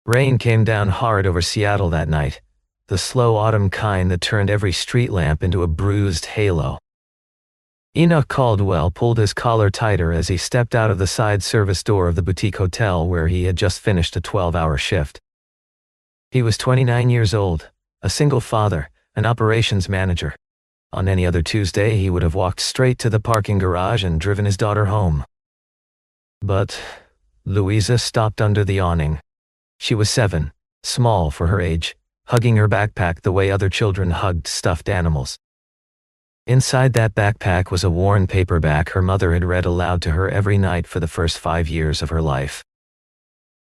Rain came down hard over Seattle that night, the slow autumn kind that turned every street lamp into a bruised halo. Enoch Caldwell pulled his collar tighter as he stepped out of the side service door of the boutique hotel where he had just finished a 12-hour shift. He was 29 years old, a single father, an operations manager. On any other Tuesday, he would have walked straight to the parking garage and driven his daughter home. But Louisa stopped under the awning. She was 7, small for her age, hugging her backpack the way other children hugged stuffed animals. Inside that backpack was a worn paperback her mother had read aloud to her every night for the first 5 years of her life.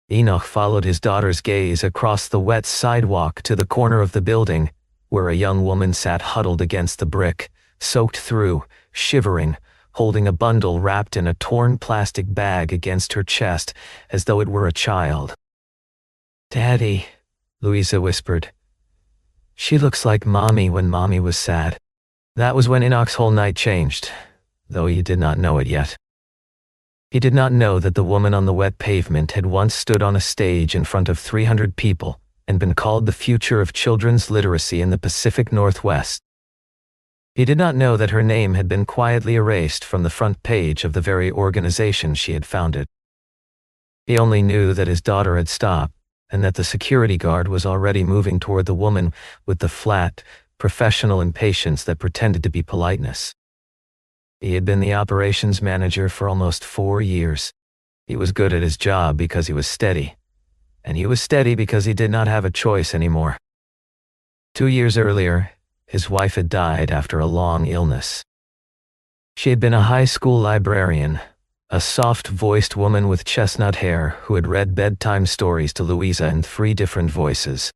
Enoch followed his daughter's gaze across the wet sidewalk to the corner of the building, where a young woman sat huddled against the brick, soaked through, shivering, holding a bundle wrapped in a torn plastic bag against her chest as though it were a child. "Daddy," Louisa whispered. "She looks like Mommy when Mommy was sad." That was when Enoch's whole night changed, though he did not know it yet. He did not know that the woman on the wet pavement had once stood on a stage in front of 300 people and been called the future of children's literacy in the Pacific Northwest. He did not know that her name had been quietly erased from the front page of the very organization she had founded. He only knew that his daughter had stopped and that the security guard was already moving toward the woman with the flat, professional impatience that pretended to be politeness. He had been the operations manager for almost 4 years. He was good at his job because he was steady, and he was steady because he did not have a choice anymore. 2 years earlier, his wife had died after a long illness. She had been a high school librarian, a soft-voiced woman with chestnut hair who had read bedtime stories to Louisa in 3 different voices.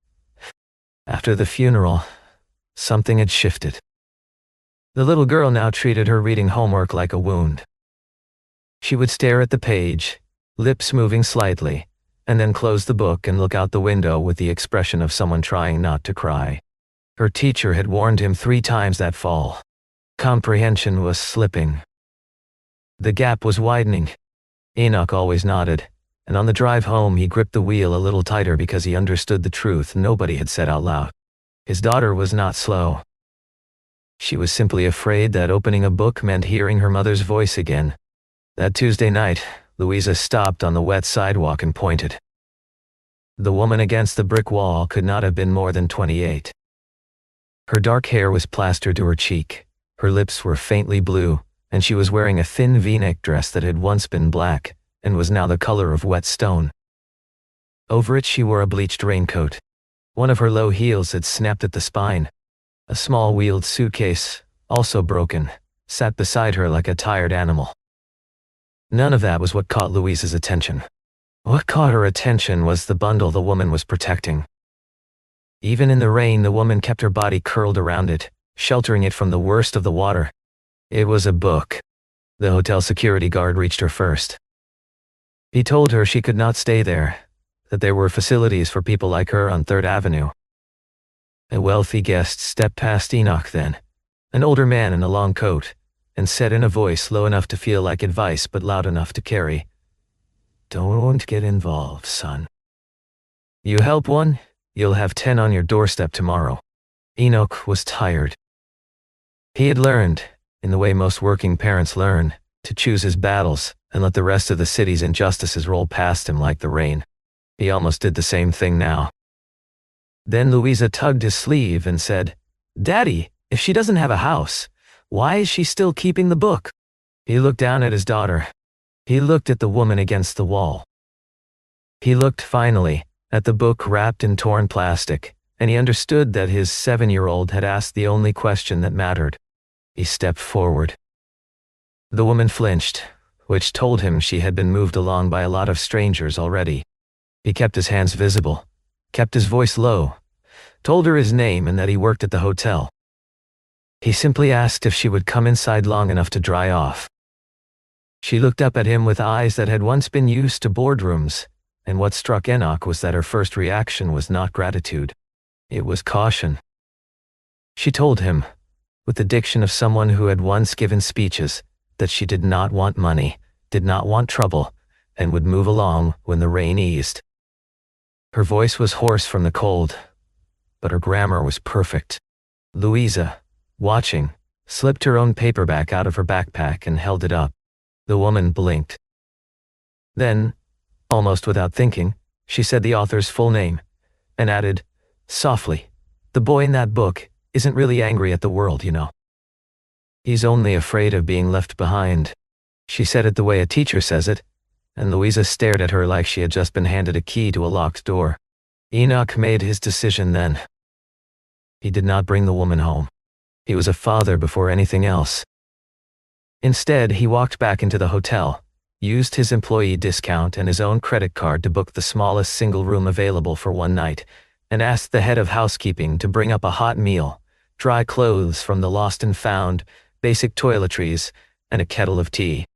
After the funeral, something had shifted. The little girl now treated her reading homework like a wound. She would stare at the page, lips moving slightly, and then close the book and look out the window with the expression of someone trying not to cry. Her teacher had warned him 3 times that fall. Comprehension was slipping. The gap was widening. Enoch always nodded, and on the drive home he gripped the wheel a little tighter because he understood the truth nobody had said out loud. His daughter was not slow. She was simply afraid that opening a book meant hearing her mother's voice again. That Tuesday night, Louisa stopped on the wet sidewalk and pointed. The woman against the brick wall could not have been more than 28. Her dark hair was plastered to her cheek, her lips were faintly blue, and she was wearing a thin V-neck dress that had once been black and was now the color of wet stone. Over it she wore a bleached raincoat. One of her low heels had snapped at the spine. A small wheeled suitcase, also broken, sat beside her like a tired animal. None of that was what caught Louisa's attention. What caught her attention was the bundle the woman was protecting. Even in the rain, the woman kept her body curled around it, sheltering it from the worst of the water. It was a book. The hotel security guard reached her first. He told her she could not stay there, that there were facilities for people like her on 3rd Avenue. A wealthy guest stepped past Enoch then, an older man in a long coat, and said in a voice low enough to feel like advice but loud enough to carry, "Don't get involved, son. You help one, you'll have 10 on your doorstep tomorrow." Enoch was tired. He had learned, in the way most working parents learn, to choose his battles and let the rest of the city's injustices roll past him like the rain. He almost did the same thing now. Then Louisa tugged his sleeve and said, "Daddy, if she doesn't have a house, why is she still keeping the book?" He looked down at his daughter. He looked at the woman against the wall. He looked, finally, at the book wrapped in torn plastic, and he understood that his 7-year-old had asked the only question that mattered. He stepped forward. The woman flinched, which told him she had been moved along by a lot of strangers already. He kept his hands visible, kept his voice low, told her his name and that he worked at the hotel. He simply asked if she would come inside long enough to dry off. She looked up at him with eyes that had once been used to boardrooms, and what struck Enoch was that her first reaction was not gratitude. It was caution. She told him, with the diction of someone who had once given speeches, that she did not want money, did not want trouble, and would move along when the rain eased. Her voice was hoarse from the cold, but her grammar was perfect. Louisa, watching, slipped her own paperback out of her backpack and held it up. The woman blinked. Then, almost without thinking, she said the author's full name, and added, softly, "The boy in that book isn't really angry at the world, you know. He's only afraid of being left behind." She said it the way a teacher says it, and Louisa stared at her like she had just been handed a key to a locked door. Enoch made his decision then. He did not bring the woman home. He was a father before anything else. Instead, he walked back into the hotel, used his employee discount and his own credit card to book the smallest single room available for one night, and asked the head of housekeeping to bring up a hot meal, dry clothes from the lost and found, basic toiletries, and a kettle of tea.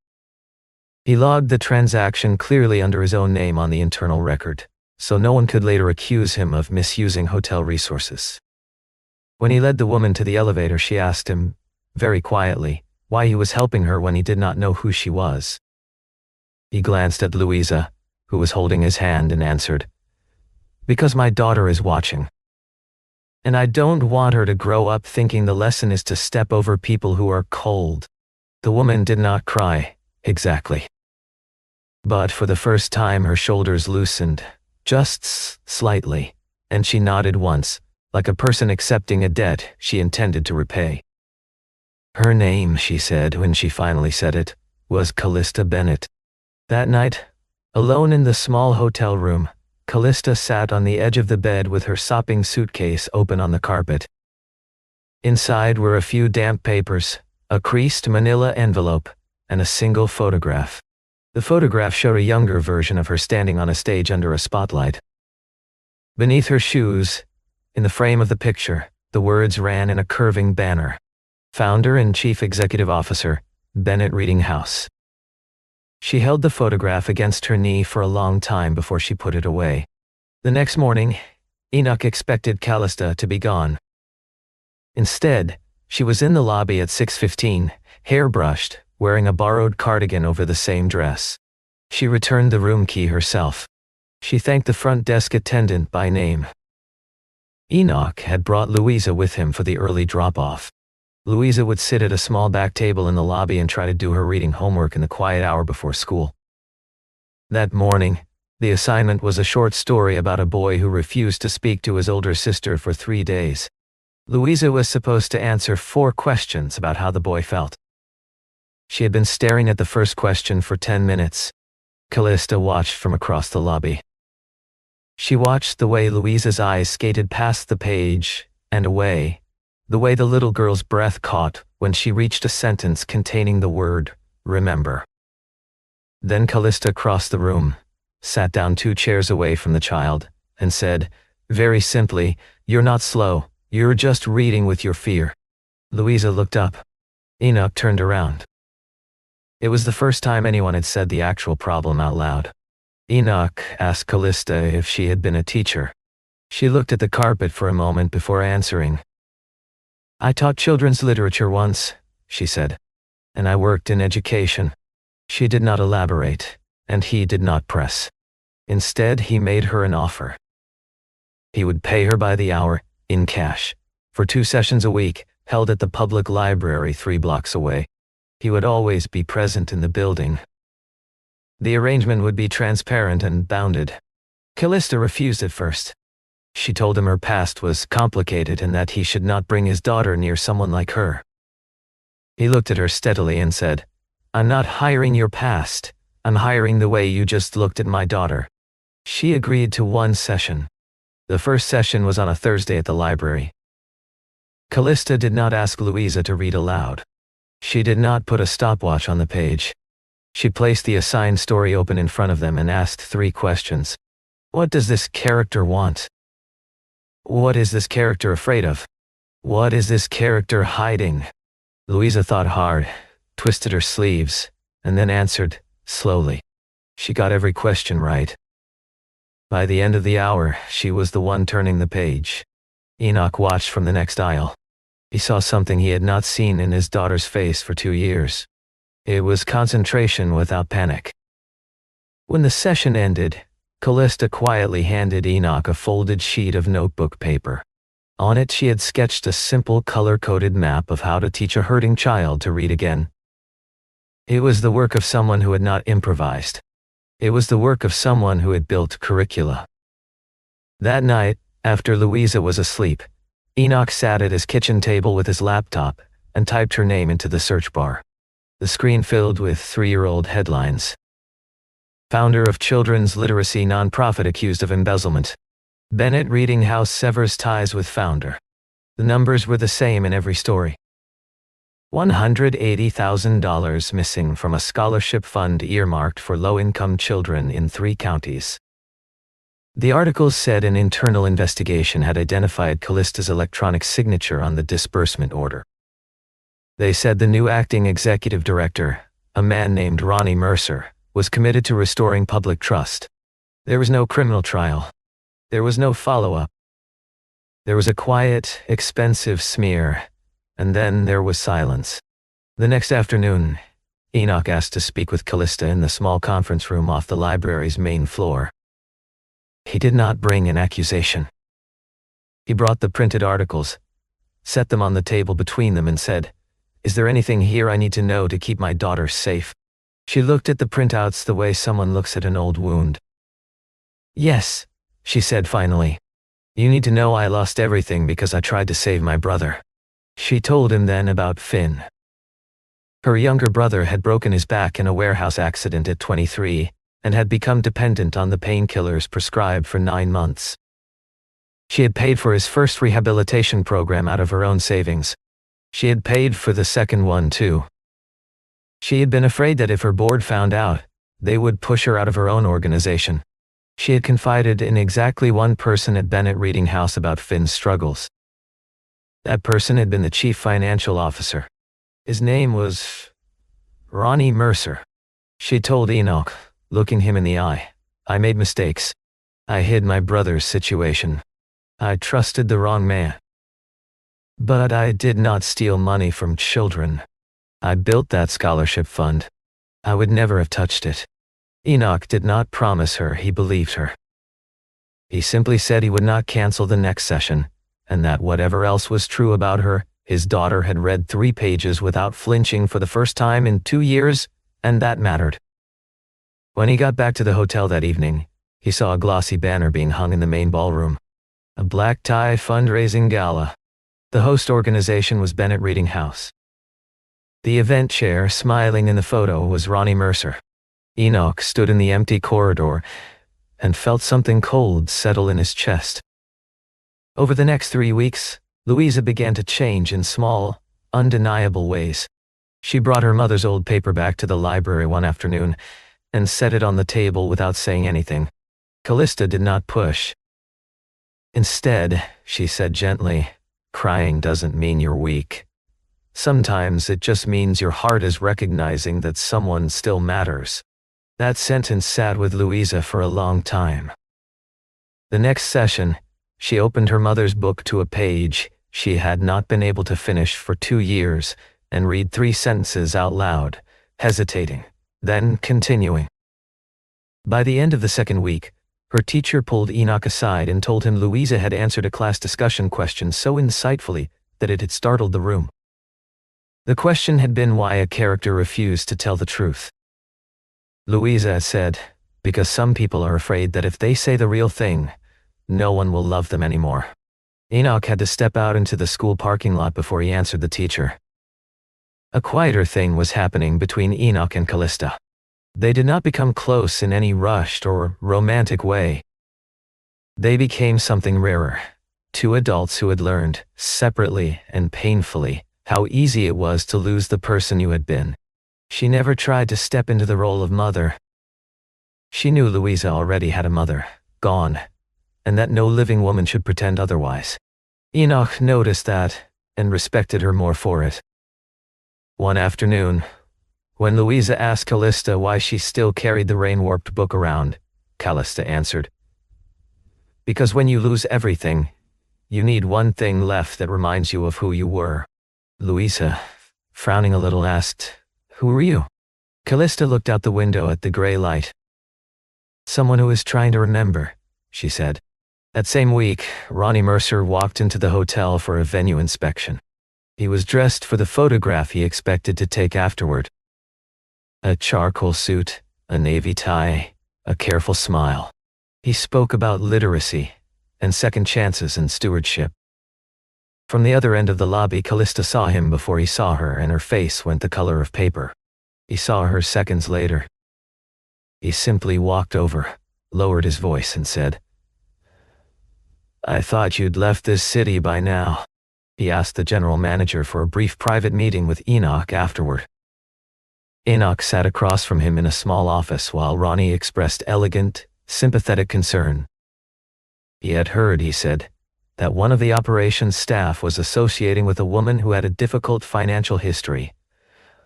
He logged the transaction clearly under his own name on the internal record, so no one could later accuse him of misusing hotel resources. When he led the woman to the elevator, she asked him, very quietly, why he was helping her when he did not know who she was. He glanced at Louisa, who was holding his hand, and answered, "Because my daughter is watching. And I don't want her to grow up thinking the lesson is to step over people who are cold." The woman did not cry, exactly. But for the first time her shoulders loosened, just slightly, and she nodded once, like a person accepting a debt she intended to repay. Her name, she said when she finally said it, was Callista Bennett. That night, alone in the small hotel room, Callista sat on the edge of the bed with her sopping suitcase open on the carpet. Inside were a few damp papers, a creased manila envelope, and a single photograph. The photograph showed a younger version of her standing on a stage under a spotlight. Beneath her shoes, in the frame of the picture, the words ran in a curving banner, "Founder and Chief Executive Officer, Bennett Reading House." She held the photograph against her knee for a long time before she put it away. The next morning, Enoch expected Callista to be gone. Instead, she was in the lobby at 6:15, hairbrushed, wearing a borrowed cardigan over the same dress. She returned the room key herself. She thanked the front desk attendant by name. Enoch had brought Louisa with him for the early drop-off. Louisa would sit at a small back table in the lobby and try to do her reading homework in the quiet hour before school. That morning, the assignment was a short story about a boy who refused to speak to his older sister for 3 days. Louisa was supposed to answer 4 questions about how the boy felt. She had been staring at the first question for 10 minutes. Callista watched from across the lobby. She watched the way Louisa's eyes skated past the page and away, the way the little girl's breath caught when she reached a sentence containing the word, "remember." Then Callista crossed the room, sat down 2 chairs away from the child, and said, very simply, "You're not slow, you're just reading with your fear." Louisa looked up. Enoch turned around. It was the first time anyone had said the actual problem out loud. Enoch asked Callista if she had been a teacher. She looked at the carpet for a moment before answering. "I taught children's literature once," she said, "and I worked in education." She did not elaborate, and he did not press. Instead, he made her an offer. He would pay her by the hour, in cash, for 2 sessions a week, held at the public library 3 blocks away. He would always be present in the building. The arrangement would be transparent and bounded. Callista refused at first. She told him her past was complicated and that he should not bring his daughter near someone like her. He looked at her steadily and said, "I'm not hiring your past. I'm hiring the way you just looked at my daughter." She agreed to 1 session. The first session was on a Thursday at the library. Callista did not ask Louisa to read aloud. She did not put a stopwatch on the page. She placed the assigned story open in front of them and asked 3 questions. What does this character want? What is this character afraid of? What is this character hiding? Louisa thought hard, twisted her sleeves, and then answered, slowly. She got every question right. By the end of the hour, she was the one turning the page. Enoch watched from the next aisle. He saw something he had not seen in his daughter's face for 2 years. It was concentration without panic. When the session ended, Callista quietly handed Enoch a folded sheet of notebook paper. On it she had sketched a simple color-coded map of how to teach a hurting child to read again. It was the work of someone who had not improvised. It was the work of someone who had built curricula. That night, after Louisa was asleep, Enoch sat at his kitchen table with his laptop and typed her name into the search bar. The screen filled with 3-year-old headlines. Founder of children's literacy nonprofit accused of embezzlement. Bennett Reading House severs ties with founder. The numbers were the same in every story. $180,000 missing from a scholarship fund earmarked for low-income children in 3 counties. The articles said an internal investigation had identified Callista's electronic signature on the disbursement order. They said the new acting executive director, a man named Ronnie Mercer, was committed to restoring public trust. There was no criminal trial. There was no follow-up. There was a quiet, expensive smear, and then there was silence. The next afternoon, Enoch asked to speak with Callista in the small conference room off the library's main floor. He did not bring an accusation. He brought the printed articles, set them on the table between them and said, "Is there anything here I need to know to keep my daughter safe?" She looked at the printouts the way someone looks at an old wound. "Yes," she said finally. "You need to know I lost everything because I tried to save my brother." She told him then about Finn. Her younger brother had broken his back in a warehouse accident at 23 and had become dependent on the painkillers prescribed for 9 months. She had paid for his first rehabilitation program out of her own savings. She had paid for the second one too. She had been afraid that if her board found out, they would push her out of her own organization. She had confided in exactly one person at Bennett Reading House about Finn's struggles. That person had been the chief financial officer. His name was Ronnie Mercer. She told Enoch, looking him in the eye, "I made mistakes. I hid my brother's situation. I trusted the wrong man. But I did not steal money from children. I built that scholarship fund. I would never have touched it." Enoch did not promise her he believed her. He simply said he would not cancel the next session, and that whatever else was true about her, his daughter had read 3 pages without flinching for the first time in 2 years, and that mattered. When he got back to the hotel that evening, he saw a glossy banner being hung in the main ballroom. A black tie fundraising gala. The host organization was Bennett Reading House. The event chair, smiling in the photo, was Ronnie Mercer. Enoch stood in the empty corridor and felt something cold settle in his chest. Over the next 3 weeks, Louisa began to change in small, undeniable ways. She brought her mother's old paperback to the library one afternoon and set it on the table without saying anything. Callista did not push. "Instead," she said gently, "crying doesn't mean you're weak. Sometimes it just means your heart is recognizing that someone still matters." That sentence sat with Louisa for a long time. The next session, she opened her mother's book to a page she had not been able to finish for 2 years and read 3 sentences out loud, hesitating, then continuing. By the end of the second week, her teacher pulled Enoch aside and told him Louisa had answered a class discussion question so insightfully that it had startled the room. The question had been why a character refused to tell the truth. Louisa said, "Because some people are afraid that if they say the real thing, no one will love them anymore." Enoch had to step out into the school parking lot before he answered the teacher. A quieter thing was happening between Enoch and Callista. They did not become close in any rushed or romantic way. They became something rarer, 2 adults who had learned, separately and painfully, how easy it was to lose the person you had been. She never tried to step into the role of mother. She knew Louisa already had a mother, gone, and that no living woman should pretend otherwise. Enoch noticed that, and respected her more for it. One afternoon, when Louisa asked Callista why she still carried the rain-warped book around, Callista answered, "Because when you lose everything, you need one thing left that reminds you of who you were." Louisa, frowning a little, asked, "Who were you?" Callista looked out the window at the gray light. Someone who is trying to remember, she said. That same week, Ronnie Mercer walked into the hotel for a venue inspection. He was dressed for the photograph he expected to take afterward. A charcoal suit, a navy tie, a careful smile. He spoke about literacy and second chances and stewardship. From the other end of the lobby, Callista saw him before he saw her, and her face went the color of paper. He saw her seconds later. He simply walked over, lowered his voice, and said, "I thought you'd left this city by now." He asked the general manager for a brief private meeting with Enoch afterward. Enoch sat across from him in a small office while Ronnie expressed elegant, sympathetic concern. He had heard, he said, that one of the operations staff was associating with a woman who had a difficult financial history,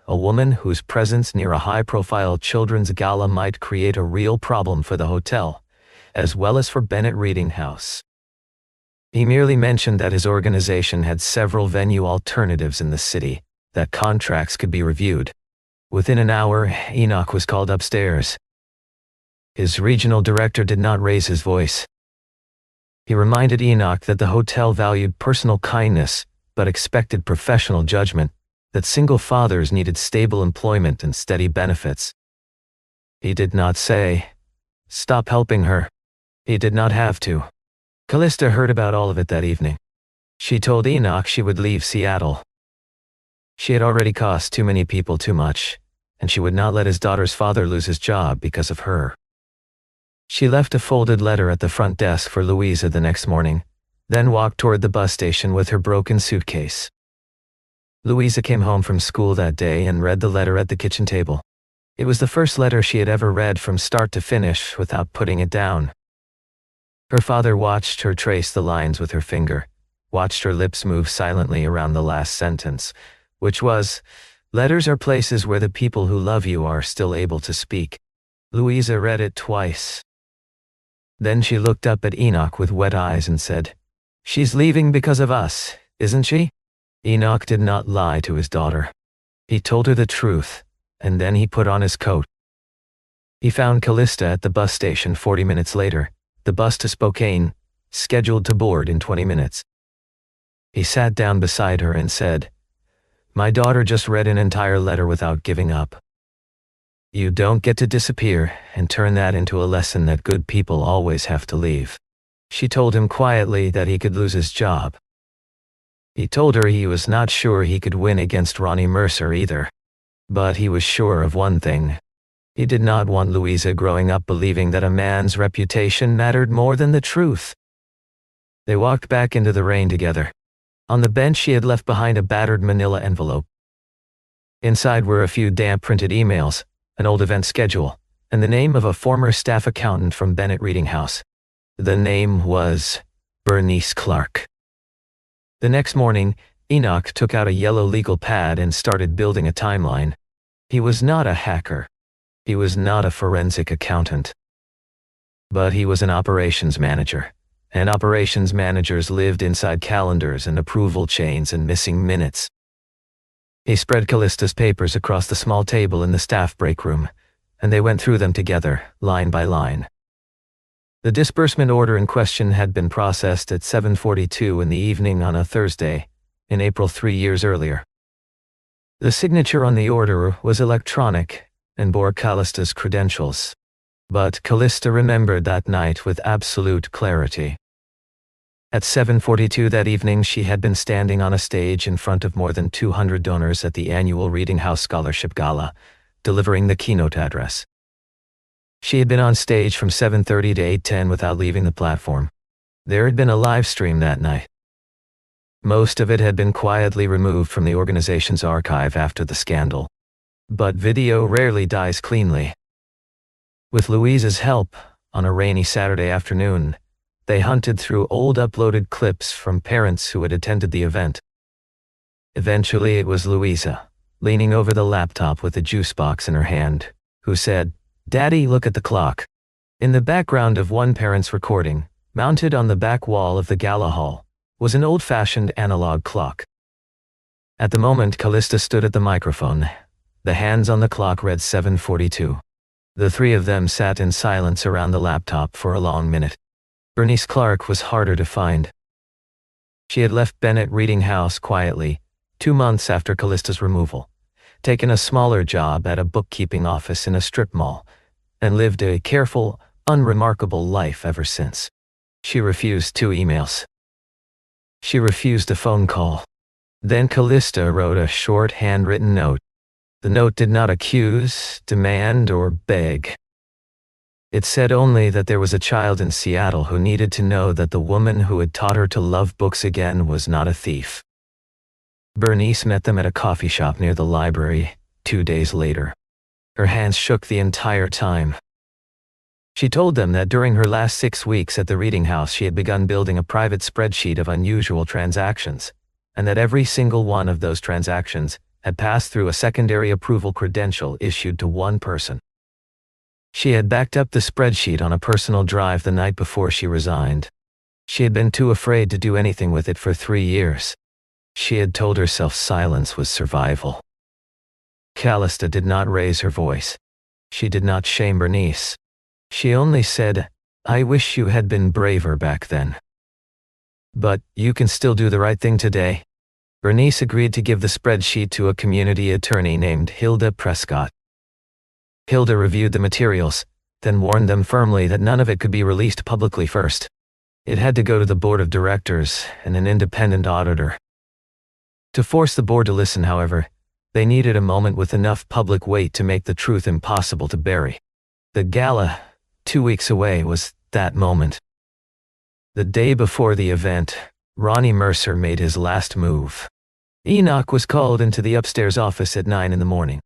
a woman whose presence near a high-profile children's gala might create a real problem for the hotel, as well as for Bennett Reading House. He merely mentioned that his organization had several venue alternatives in the city, that contracts could be reviewed. Within an hour, Enoch was called upstairs. His regional director did not raise his voice. He reminded Enoch that the hotel valued personal kindness, but expected professional judgment, that single fathers needed stable employment and steady benefits. He did not say, "Stop helping her." He did not have to. Callista heard about all of it that evening. She told Enoch she would leave Seattle. She had already cost too many people too much, and she would not let his daughter's father lose his job because of her. She left a folded letter at the front desk for Louisa the next morning, then walked toward the bus station with her broken suitcase. Louisa came home from school that day and read the letter at the kitchen table. It was the first letter she had ever read from start to finish without putting it down. Her father watched her trace the lines with her finger, watched her lips move silently around the last sentence, which was, "Letters are places where the people who love you are still able to speak." Louisa read it twice. Then she looked up at Enoch with wet eyes and said, "She's leaving because of us, isn't she?" Enoch did not lie to his daughter. He told her the truth, and then he put on his coat. He found Callista at the bus station 40 minutes later, the bus to Spokane, scheduled to board in 20 minutes. He sat down beside her and said, "My daughter just read an entire letter without giving up. You don't get to disappear and turn that into a lesson that good people always have to leave." She told him quietly that he could lose his job. He told her he was not sure he could win against Ronnie Mercer either. But he was sure of one thing. He did not want Louisa growing up believing that a man's reputation mattered more than the truth. They walked back into the rain together. On the bench she had left behind a battered manila envelope. Inside were a few damp printed emails, an old event schedule, and the name of a former staff accountant from Bennett Reading House. The name was Bernice Clark. The next morning, Enoch took out a yellow legal pad and started building a timeline. He was not a hacker. He was not a forensic accountant. But he was an operations manager, and operations managers lived inside calendars and approval chains and missing minutes. He spread Callista's papers across the small table in the staff break room, and they went through them together, line by line. The disbursement order in question had been processed at 7:42 in the evening on a Thursday, in April 3 years earlier. The signature on the order was electronic and bore Callista's credentials. But Callista remembered that night with absolute clarity. At 7:42 that evening, she had been standing on a stage in front of more than 200 donors at the annual Reading House Scholarship Gala, delivering the keynote address. She had been on stage from 7:30 to 8:10 without leaving the platform. There had been a live stream that night. Most of it had been quietly removed from the organization's archive after the scandal. But video rarely dies cleanly. With Louisa's help, on a rainy Saturday afternoon, they hunted through old uploaded clips from parents who had attended the event. Eventually it was Louisa, leaning over the laptop with a juice box in her hand, who said, "Daddy, look at the clock." In the background of one parent's recording, mounted on the back wall of the gala hall, was an old-fashioned analog clock. At the moment Callista stood at the microphone, the hands on the clock read 7:42. The three of them sat in silence around the laptop for a long minute. Bernice Clark was harder to find. She had left Bennett Reading House quietly, 2 months after Callista's removal, taken a smaller job at a bookkeeping office in a strip mall, and lived a careful, unremarkable life ever since. She refused 2 emails. She refused a phone call. Then Callista wrote a short handwritten note. The note did not accuse, demand, or beg. It said only that there was a child in Seattle who needed to know that the woman who had taught her to love books again was not a thief. Bernice met them at a coffee shop near the library 2 days later. Her hands shook the entire time. She told them that during her last 6 weeks at the Reading House she had begun building a private spreadsheet of unusual transactions, and that every single one of those transactions had passed through a secondary approval credential issued to one person. She had backed up the spreadsheet on a personal drive the night before she resigned. She had been too afraid to do anything with it for 3 years. She had told herself silence was survival. Callista did not raise her voice. She did not shame Bernice. She only said, "I wish you had been braver back then. But you can still do the right thing today." Bernice agreed to give the spreadsheet to a community attorney named Hilda Prescott. Hilda reviewed the materials, then warned them firmly that none of it could be released publicly first. It had to go to the board of directors and an independent auditor. To force the board to listen, however, they needed a moment with enough public weight to make the truth impossible to bury. The gala, 2 weeks away, was that moment. The day before the event, Ronnie Mercer made his last move. Enoch was called into the upstairs office at 9 in the morning.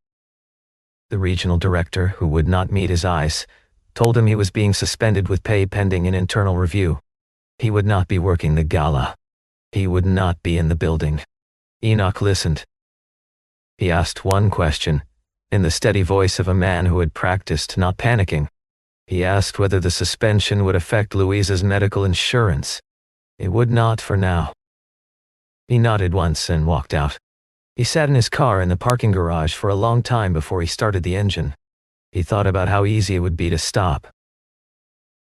The regional director, who would not meet his eyes, told him he was being suspended with pay pending an internal review. He would not be working the gala. He would not be in the building. Enoch listened. He asked one question, in the steady voice of a man who had practiced not panicking. He asked whether the suspension would affect Louisa's medical insurance. It would not for now. He nodded once and walked out. He sat in his car in the parking garage for a long time before he started the engine. He thought about how easy it would be to stop.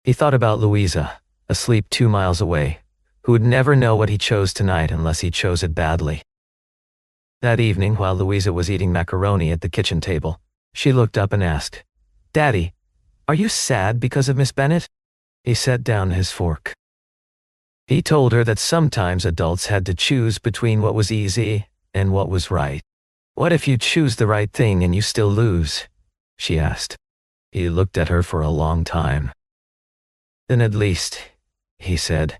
He thought about Louisa, asleep 2 miles away, who would never know what he chose tonight unless he chose it badly. That evening, while Louisa was eating macaroni at the kitchen table, she looked up and asked, "Daddy, are you sad because of Miss Bennett?" He set down his fork. He told her that sometimes adults had to choose between what was easy and what was right. "What if you choose the right thing and you still lose?" she asked. He looked at her for a long time. "Then at least," he said,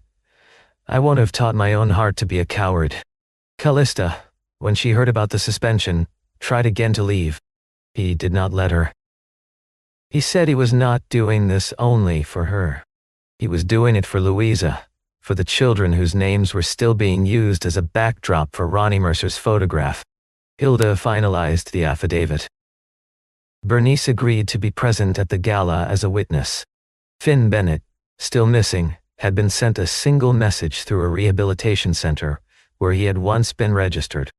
"I won't have taught my own heart to be a coward." Callista, when she heard about the suspension, tried again to leave. He did not let her. He said he was not doing this only for her. He was doing it for Louisa, for the children whose names were still being used as a backdrop for Ronnie Mercer's photograph. Hilda finalized the affidavit. Bernice agreed to be present at the gala as a witness. Finn Bennett, still missing, had been sent a single message through a rehabilitation center where he had once been registered.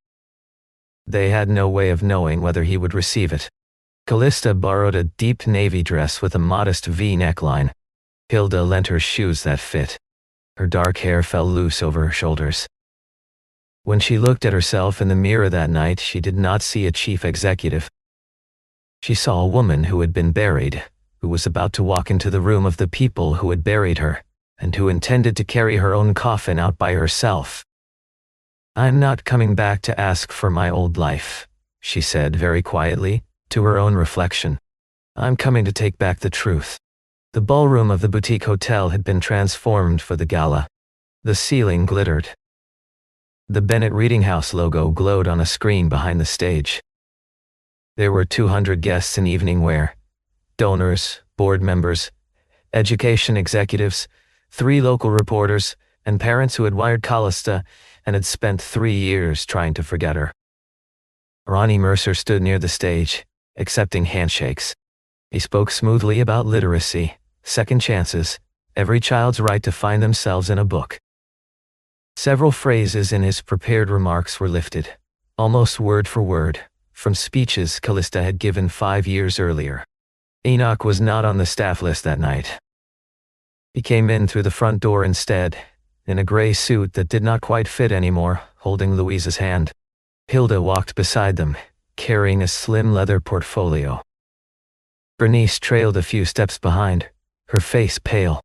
They had no way of knowing whether he would receive it. Callista borrowed a deep navy dress with a modest V neckline. Hilda lent her shoes that fit. Her dark hair fell loose over her shoulders. When she looked at herself in the mirror that night, she did not see a chief executive. She saw a woman who had been buried, who was about to walk into the room of the people who had buried her, and who intended to carry her own coffin out by herself. "I'm not coming back to ask for my old life," she said very quietly, to her own reflection. "I'm coming to take back the truth." The ballroom of the boutique hotel had been transformed for the gala. The ceiling glittered. The Bennett Reading House logo glowed on a screen behind the stage. There were 200 guests in evening wear, donors, board members, education executives, 3 local reporters, and parents who had wired Callista and had spent 3 years trying to forget her. Ronnie Mercer stood near the stage, accepting handshakes. He spoke smoothly about literacy, second chances, every child's right to find themselves in a book. Several phrases in his prepared remarks were lifted, almost word for word, from speeches Callista had given 5 years earlier. Enoch was not on the staff list that night. He came in through the front door instead, in a gray suit that did not quite fit anymore, holding Louisa's hand. Hilda walked beside them, carrying a slim leather portfolio. Bernice trailed a few steps behind, her face pale.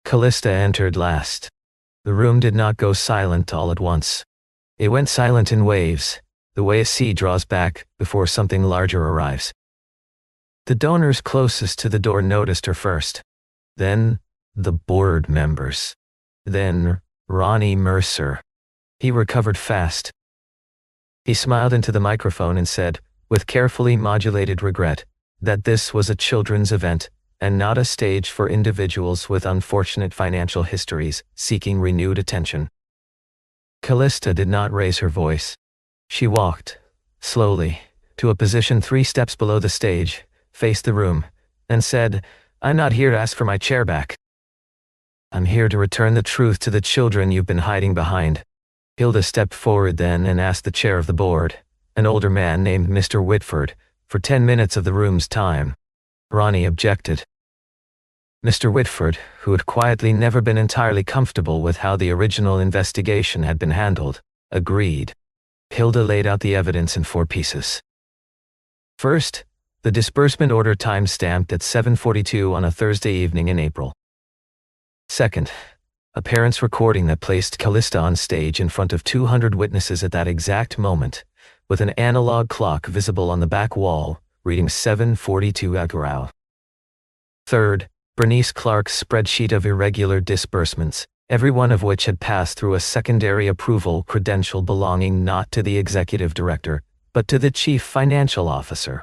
Callista entered last. The room did not go silent all at once. It went silent in waves, the way a sea draws back before something larger arrives. The donors closest to the door noticed her first. Then, the board members. Then, Ronnie Mercer. He recovered fast. He smiled into the microphone and said, with carefully modulated regret, that this was a children's event and not a stage for individuals with unfortunate financial histories seeking renewed attention. Callista did not raise her voice. She walked, slowly, to a position 3 steps below the stage, faced the room, and said, "I'm not here to ask for my chair back. I'm here to return the truth to the children you've been hiding behind." Hilda stepped forward then and asked the chair of the board, an older man named Mr. Whitford, for 10 minutes of the room's time. Ronnie objected. Mr. Whitford, who had quietly never been entirely comfortable with how the original investigation had been handled, agreed. Hilda laid out the evidence in 4 pieces. First, the disbursement order time-stamped at 7:42 on a Thursday evening in April. Second, a parent's recording that placed Callista on stage in front of 200 witnesses at that exact moment, with an analog clock visible on the back wall, reading 7:42 Agorao. Third, Bernice Clark's spreadsheet of irregular disbursements, every one of which had passed through a secondary approval credential belonging not to the executive director, but to the chief financial officer.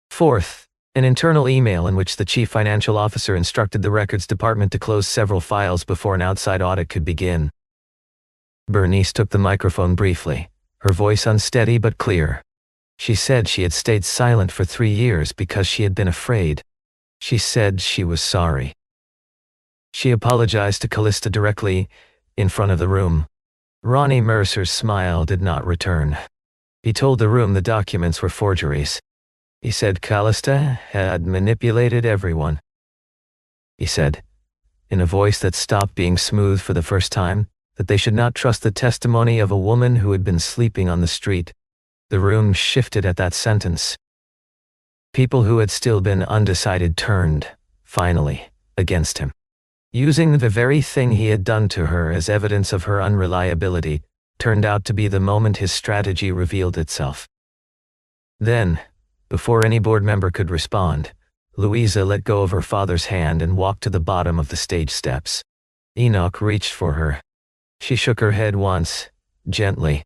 Fourth, an internal email in which the chief financial officer instructed the records department to close several files before an outside audit could begin. Bernice took the microphone briefly, her voice unsteady but clear. She said she had stayed silent for 3 years because she had been afraid. She said she was sorry. She apologized to Callista directly, in front of the room. Ronnie Mercer's smile did not return. He told the room the documents were forgeries. He said Callista had manipulated everyone. He said, in a voice that stopped being smooth for the first time, that they should not trust the testimony of a woman who had been sleeping on the street. The room shifted at that sentence. People who had still been undecided turned, finally, against him. Using the very thing he had done to her as evidence of her unreliability, turned out to be the moment his strategy revealed itself. Then, before any board member could respond, Louisa let go of her father's hand and walked to the bottom of the stage steps. Enoch reached for her. She shook her head once, gently.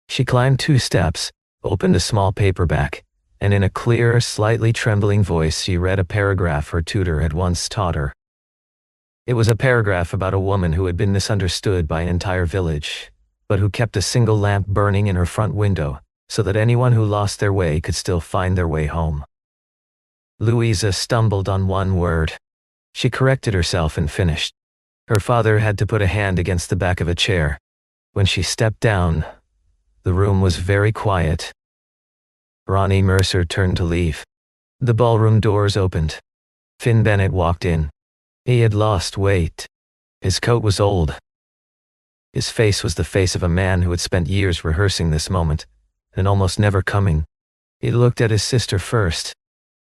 She climbed 2 steps, opened a small paperback, and in a clear, slightly trembling voice she read a paragraph her tutor had once taught her. It was a paragraph about a woman who had been misunderstood by an entire village, but who kept a single lamp burning in her front window, so that anyone who lost their way could still find their way home. Louisa stumbled on one word. She corrected herself and finished. Her father had to put a hand against the back of a chair. When she stepped down, the room was very quiet. Ronnie Mercer turned to leave. The ballroom doors opened. Finn Bennett walked in. He had lost weight. His coat was old. His face was the face of a man who had spent years rehearsing this moment, and almost never coming. He looked at his sister first.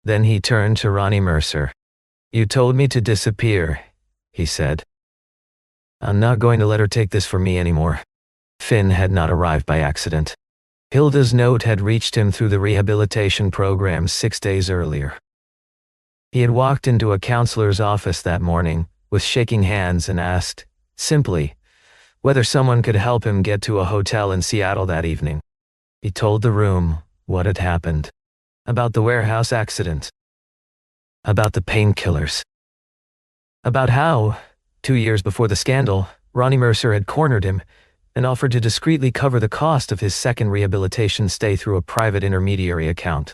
Then he turned to Ronnie Mercer. "You told me to disappear," he said. "I'm not going to let her take this from me anymore." Finn had not arrived by accident. Hilda's note had reached him through the rehabilitation program 6 days earlier. He had walked into a counselor's office that morning, with shaking hands, and asked, simply, whether someone could help him get to a hotel in Seattle that evening. He told the room what had happened. About the warehouse accident. About the painkillers. About how, 2 years before the scandal, Ronnie Mercer had cornered him and offered to discreetly cover the cost of his second rehabilitation stay through a private intermediary account.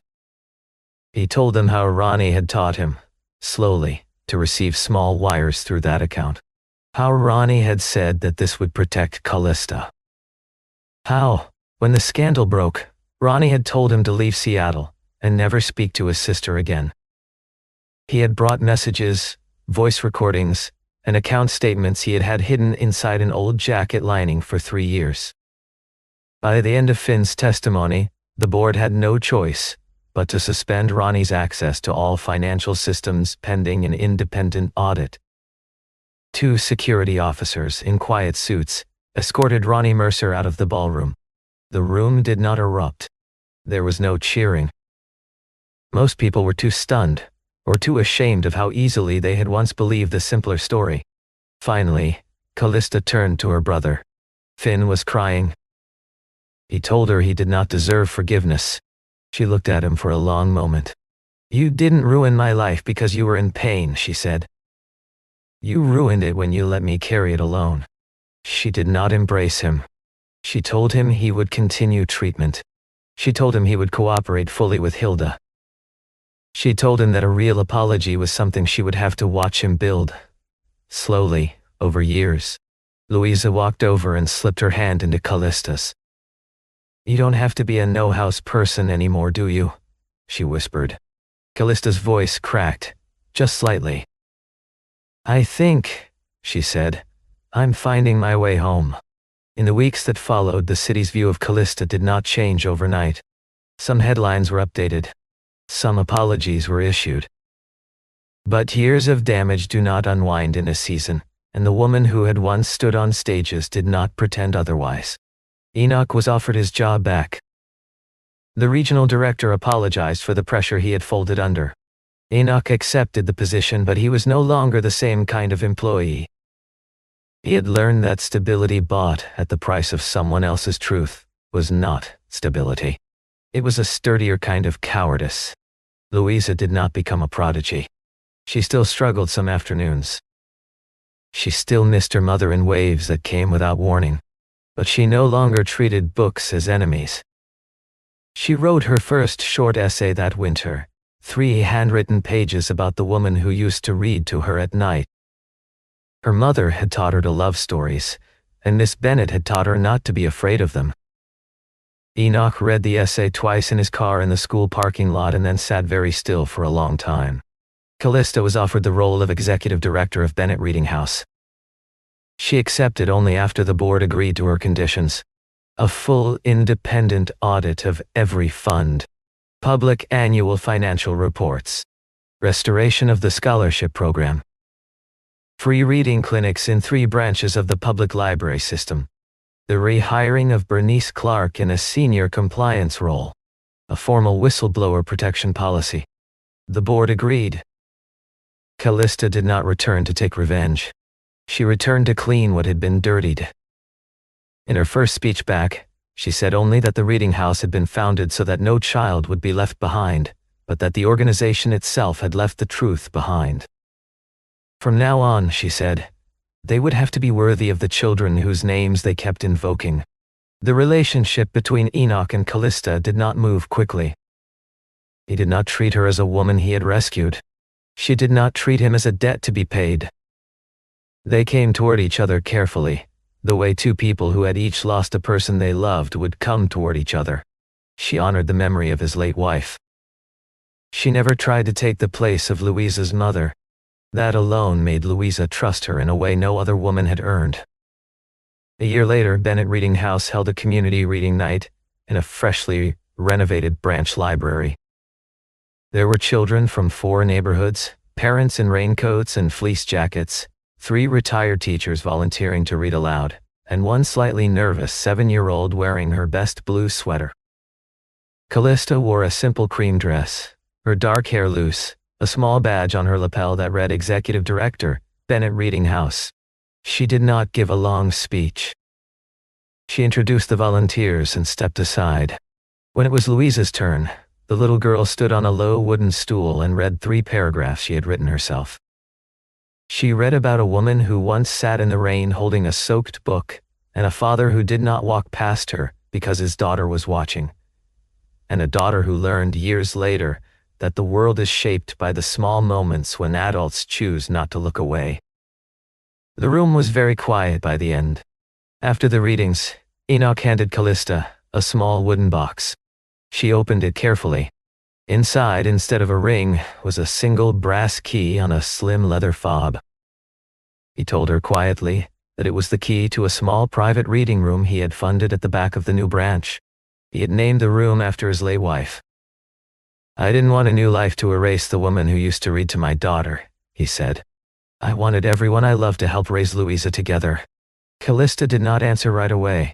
He told them how Ronnie had taught him, slowly, to receive small wires through that account. How Ronnie had said that this would protect Callista. How, when the scandal broke, Ronnie had told him to leave Seattle and never speak to his sister again. He had brought messages, voice recordings, and account statements he had had hidden inside an old jacket lining for 3 years. By the end of Finn's testimony, the board had no choice but to suspend Ronnie's access to all financial systems pending an independent audit. 2 security officers in quiet suits escorted Ronnie Mercer out of the ballroom. The room did not erupt. There was no cheering. Most people were too stunned, or too ashamed of how easily they had once believed the simpler story. Finally, Callista turned to her brother. Finn was crying. He told her he did not deserve forgiveness. She looked at him for a long moment. "You didn't ruin my life because you were in pain," she said. "You ruined it when you let me carry it alone." She did not embrace him. She told him he would continue treatment. She told him he would cooperate fully with Hilda. She told him that a real apology was something she would have to watch him build. Slowly, over years. Louisa walked over and slipped her hand into Callista's. "You don't have to be a no-house person anymore, do you?" she whispered. Callista's voice cracked, just slightly. "I think," she said, "I'm finding my way home." In the weeks that followed, the city's view of Callista did not change overnight. Some headlines were updated. Some apologies were issued. But years of damage do not unwind in a season, and the woman who had once stood on stages did not pretend otherwise. Enoch was offered his job back. The regional director apologized for the pressure he had folded under. Enoch accepted the position, but he was no longer the same kind of employee. He had learned that stability bought at the price of someone else's truth was not stability. It was a sturdier kind of cowardice. Louisa did not become a prodigy. She still struggled some afternoons. She still missed her mother in waves that came without warning. But she no longer treated books as enemies. She wrote her first short essay that winter, 3 handwritten pages about the woman who used to read to her at night. Her mother had taught her to love stories, and Miss Bennet had taught her not to be afraid of them. Enoch read the essay twice in his car in the school parking lot and then sat very still for a long time. Callista was offered the role of executive director of Bennet Reading House. She accepted only after the board agreed to her conditions. A full independent audit of every fund. Public annual financial reports. Restoration of the scholarship program. Free reading clinics in 3 branches of the public library system. The rehiring of Bernice Clark in a senior compliance role. A formal whistleblower protection policy. The board agreed. Callista did not return to take revenge. She returned to clean what had been dirtied. In her first speech back, she said only that the reading house had been founded so that no child would be left behind, but that the organization itself had left the truth behind. From now on, she said, they would have to be worthy of the children whose names they kept invoking. The relationship between Enoch and Callista did not move quickly. He did not treat her as a woman he had rescued. She did not treat him as a debt to be paid. They came toward each other carefully, the way 2 people who had each lost a person they loved would come toward each other. She honored the memory of his late wife. She never tried to take the place of Louisa's mother. That alone made Louisa trust her in a way no other woman had earned. A year later, Bennet Reading House held a community reading night in a freshly renovated branch library. There were children from 4 neighborhoods, parents in raincoats and fleece jackets, 3 retired teachers volunteering to read aloud, and 1 slightly nervous 7-year-old wearing her best blue sweater. Callista wore a simple cream dress, her dark hair loose, a small badge on her lapel that read Executive Director, Bennet Reading House. She did not give a long speech. She introduced the volunteers and stepped aside. When it was Louisa's turn, the little girl stood on a low wooden stool and read 3 paragraphs she had written herself. She read about a woman who once sat in the rain holding a soaked book, and a father who did not walk past her because his daughter was watching, and a daughter who learned years later that the world is shaped by the small moments when adults choose not to look away. The room was very quiet by the end. After the readings, Enoch handed Callista a small wooden box. She opened it carefully. Inside, instead of a ring, was a single brass key on a slim leather fob. He told her quietly that it was the key to a small private reading room he had funded at the back of the new branch. He had named the room after his late wife. "I didn't want a new life to erase the woman who used to read to my daughter," he said. "I wanted everyone I loved to help raise Louisa together." Callista did not answer right away.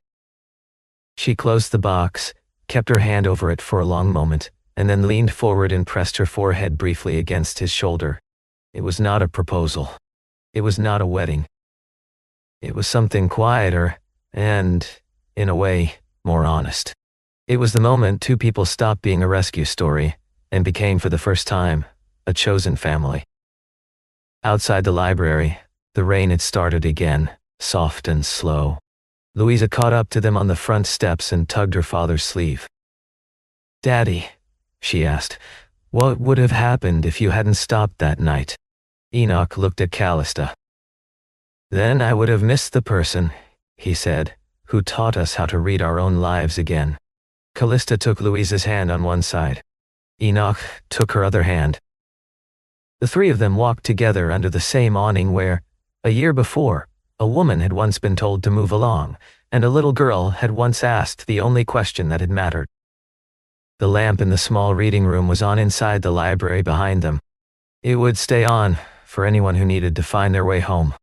She closed the box, kept her hand over it for a long moment, and then leaned forward and pressed her forehead briefly against his shoulder. It was not a proposal. It was not a wedding. It was something quieter and, in a way, more honest. It was the moment two people stopped being a rescue story and became, for the first time, a chosen family. Outside the library, the rain had started again, soft and slow. Louisa caught up to them on the front steps and tugged her father's sleeve. "Daddy," she asked, "what would have happened if you hadn't stopped that night?" Enoch looked at Callista. "Then I would have missed the person," he said, "who taught us how to read our own lives again." Callista took Louisa's hand on one side. Enoch took her other hand. The three of them walked together under the same awning where, a year before, a woman had once been told to move along, and a little girl had once asked the only question that had mattered. The lamp in the small reading room was on inside the library behind them. It would stay on for anyone who needed to find their way home.